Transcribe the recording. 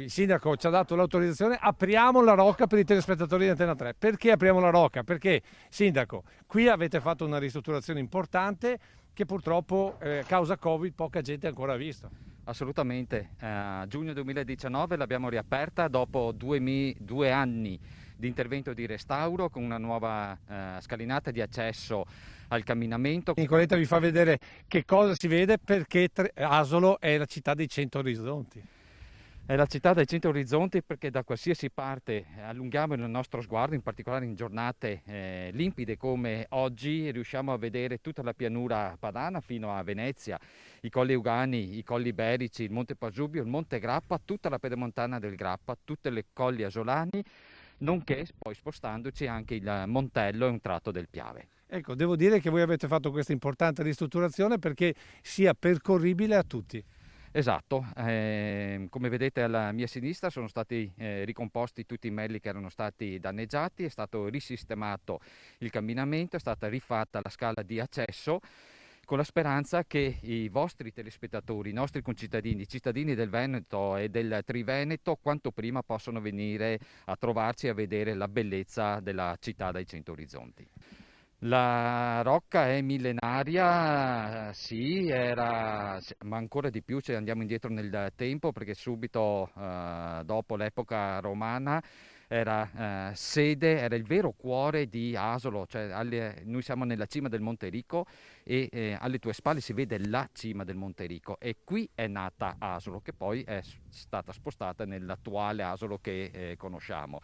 il sindaco ci ha dato l'autorizzazione, apriamo la Rocca per i telespettatori di Antena 3. Perché apriamo la Rocca? Perché, sindaco, qui avete fatto una ristrutturazione importante che purtroppo, causa Covid, poca gente ancora ha visto. Assolutamente, a giugno 2019 l'abbiamo riaperta dopo 2 anni di intervento di restauro con una nuova scalinata di accesso al camminamento. Nicoletta vi fa vedere che cosa si vede perché Asolo è la città dei 100 orizzonti. È la città dai 100 orizzonti perché da qualsiasi parte allunghiamo il nostro sguardo, in particolare in giornate limpide come oggi, riusciamo a vedere tutta la pianura padana fino a Venezia, i colli Euganei, i colli Iberici, il Monte Pasubio, il Monte Grappa, tutta la pedemontana del Grappa, tutte le colli asolani, nonché poi spostandoci anche il Montello e un tratto del Piave. Ecco, devo dire che voi avete fatto questa importante ristrutturazione perché sia percorribile a tutti. Esatto, come vedete alla mia sinistra sono stati ricomposti tutti i melli che erano stati danneggiati, è stato risistemato il camminamento, è stata rifatta la scala di accesso con la speranza che i vostri telespettatori, i nostri concittadini, i cittadini del Veneto e del Triveneto quanto prima possano venire a trovarci e a vedere la bellezza della città dai 100 orizzonti. La rocca è millenaria, sì, ma ancora di più, se andiamo indietro nel tempo, perché subito dopo l'epoca romana era sede, era il vero cuore di Asolo, cioè noi siamo nella cima del Monte Rico e alle tue spalle si vede la cima del Monte Rico e qui è nata Asolo, che poi è stata spostata nell'attuale Asolo che conosciamo.